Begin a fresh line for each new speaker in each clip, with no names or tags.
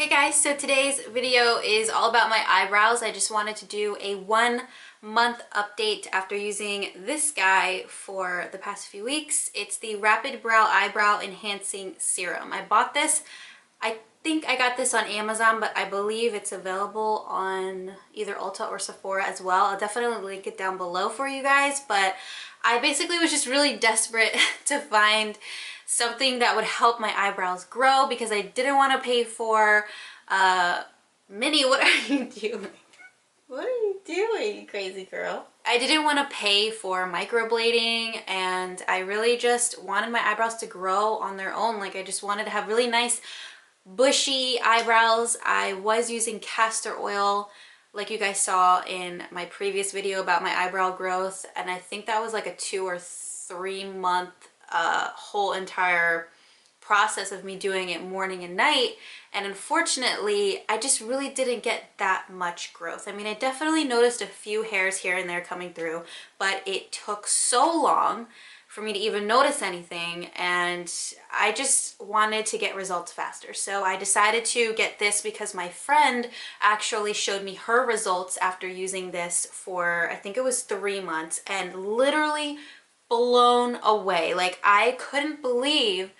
Hey guys, so today's video is all about my eyebrows. I just wanted to do a 1-month update after using this guy for the past few weeks. It's the Rapid Brow Eyebrow Enhancing Serum. I bought this, I think I got this on Amazon, but I believe it's available on either Ulta or Sephora as well. I'll definitely link it down below for you guys, but I basically was just really desperate to find something that would help my eyebrows grow because I didn't want to pay for Minnie, what are you doing? What are you doing, you crazy girl? I didn't want to pay for microblading, and I really just wanted my eyebrows to grow on their own. Like, I just wanted to have really nice bushy eyebrows. I was using castor oil like you guys saw in my previous video about my eyebrow growth, and I think that was like a 2 or 3 month whole entire process of me doing it morning and night. And unfortunately, I just really didn't get that much growth. I mean, I definitely noticed a few hairs here and there coming through, but it took so long for me to even notice anything, and I just wanted to get results faster. So I decided to get this because my friend actually showed me her results after using this for, I think it was 3 months, and literally blown away. Like, I couldn't believe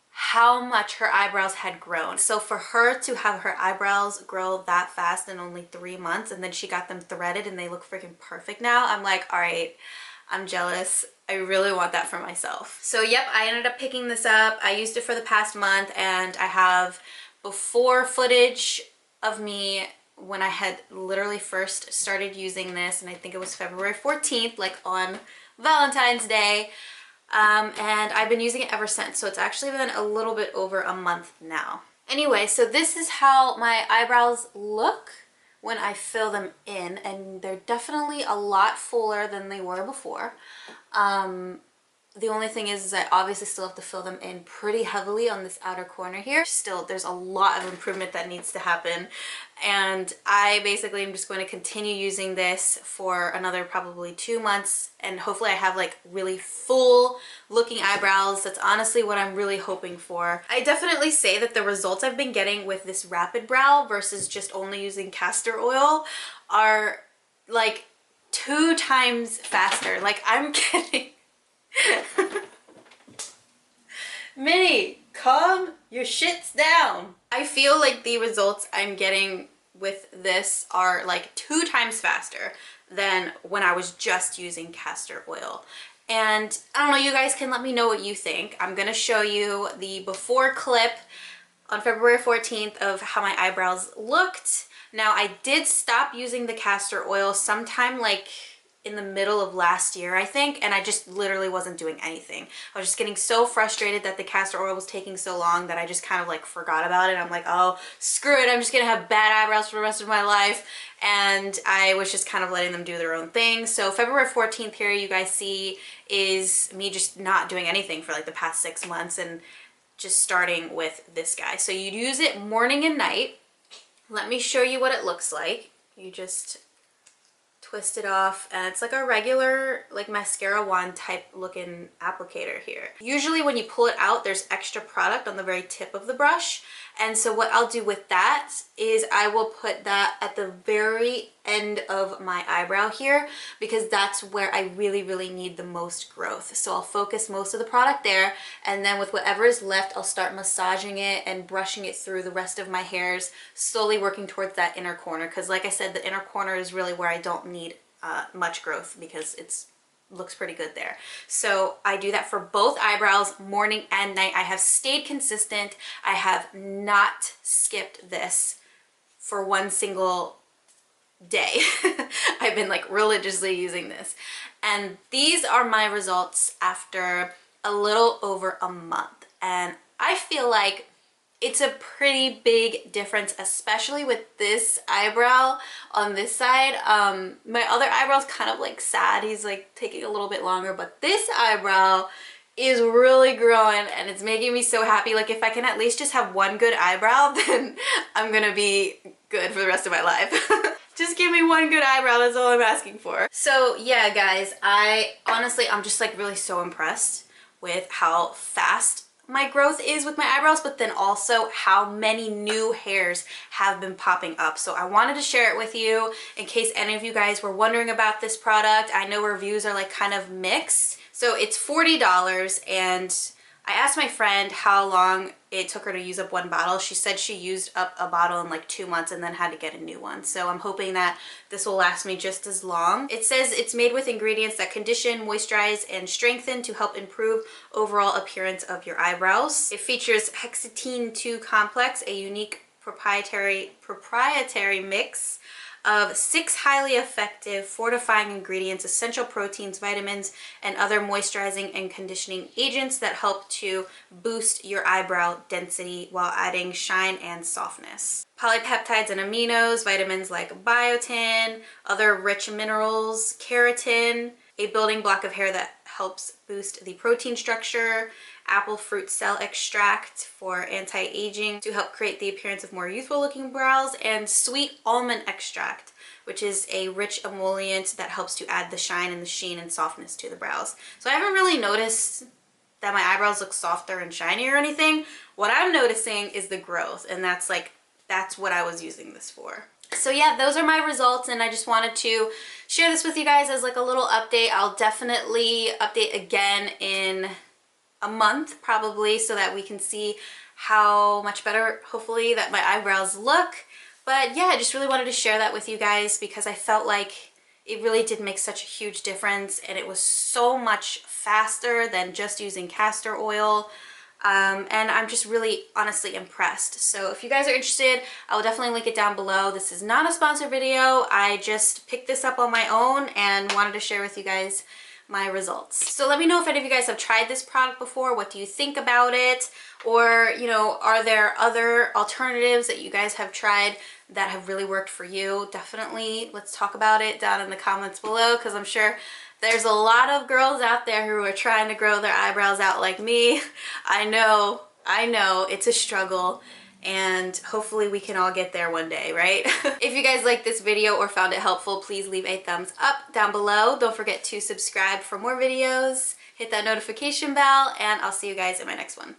how much her eyebrows had grown. So for her to have her eyebrows grow that fast in only 3 months, and then she got them threaded and they look freaking perfect now, I'm like, all right, I'm jealous. I really want that for myself. So yep, I ended up picking this up. I used it for the past month, and I have before footage of me when I had literally first started using this, and I think it was February 14th, like on Valentine's Day. And I've been using it ever since, so it's actually been a little bit over a month now. Anyway, so this is how my eyebrows look when I fill them in, and they're definitely a lot fuller than they were before. The only thing is I obviously still have to fill them in pretty heavily on this outer corner here. Still, there's a lot of improvement that needs to happen, and I basically am just going to continue using this for another probably 2 months, and hopefully I have like really full looking eyebrows. That's honestly what I'm really hoping for. I definitely say that the results I've been getting with this Rapid Brow versus just only using castor oil are like 2 times faster. Like, I'm kidding. Minnie, calm your shits down. I feel like the results I'm getting with this are like 2 times faster than when I was just using castor oil. And I don't know, you guys can let me know what you think. I'm gonna show you the before clip on February 14th of how my eyebrows looked. Now, I did stop using the castor oil sometime like in the middle of last year, I think, and I just literally wasn't doing anything. I was just getting so frustrated that the castor oil was taking so long that I just kind of like forgot about it. I'm like, oh, screw it, I'm just gonna have bad eyebrows for the rest of my life. And I was just kind of letting them do their own thing. So February 14th here, you guys see, is me just not doing anything for like the past 6 months and just starting with this guy. So you'd use it morning and night. Let me show you what it looks like. You just twist it off, and it's like a regular like mascara wand type looking applicator here. Usually when you pull it out, there's extra product on the very tip of the brush, and so what I'll do with that is I will put that at the very end of my eyebrow here, because that's where I really need the most growth. So I'll focus most of the product there, and then with whatever is left, I'll start massaging it and brushing it through the rest of my hairs, slowly working towards that inner corner, because like I said, the inner corner is really where I don't need much growth because it's looks pretty good there. So I do that for both eyebrows, morning and night. I have stayed consistent. I have not skipped this for one single day. I've been like religiously using this, and these are my results after a little over a month, and I feel like it's a pretty big difference, especially with this eyebrow on this side. My other eyebrow's kind of like sad. He's like taking a little bit longer, but this eyebrow is really growing, and it's making me so happy. Like, if I can at least just have one good eyebrow, then I'm gonna be good for the rest of my life. Just give me one good eyebrow, that's all I'm asking for. So yeah, guys, I'm just like really so impressed with how fast my growth is with my eyebrows, but then also how many new hairs have been popping up. So I wanted to share it with you in case any of you guys were wondering about this product. I know reviews are like kind of mixed. So it's $40, and I asked my friend how long it took her to use up one bottle. She said she used up a bottle in like 2 months and then had to get a new one. So I'm hoping that this will last me just as long. It says it's made with ingredients that condition, moisturize, and strengthen to help improve overall appearance of your eyebrows. It features hexatine 2 complex, a unique proprietary mix of 6 highly effective fortifying ingredients, essential proteins, vitamins, and other moisturizing and conditioning agents that help to boost your eyebrow density while adding shine and softness. Polypeptides and aminos, vitamins like biotin, other rich minerals, keratin, a building block of hair that helps boost the protein structure, apple fruit cell extract for anti-aging to help create the appearance of more youthful looking brows, and sweet almond extract, which is a rich emollient that helps to add the shine and the sheen and softness to the brows. So I haven't really noticed that my eyebrows look softer and shiny or anything. What I'm noticing is the growth, and that's what I was using this for. So yeah, those are my results, and I just wanted to share this with you guys as like a little update. I'll definitely update again in a month probably, so that we can see how much better, hopefully, that my eyebrows look. But yeah, I just really wanted to share that with you guys because I felt like it really did make such a huge difference, and it was so much faster than just using castor oil. And I'm just really honestly impressed. So if you guys are interested, I will definitely link it down below. This is not a sponsored video. I just picked this up on my own and wanted to share with you guys my results. So let me know if any of you guys have tried this product before. What do you think about it? Or, you know, are there other alternatives that you guys have tried that have really worked for you? Definitely let's talk about it down in the comments below, because I'm sure there's a lot of girls out there who are trying to grow their eyebrows out like me. I know, it's a struggle, and hopefully we can all get there one day, right? If you guys liked this video or found it helpful, please leave a thumbs up down below. Don't forget to subscribe for more videos, hit that notification bell, and I'll see you guys in my next one.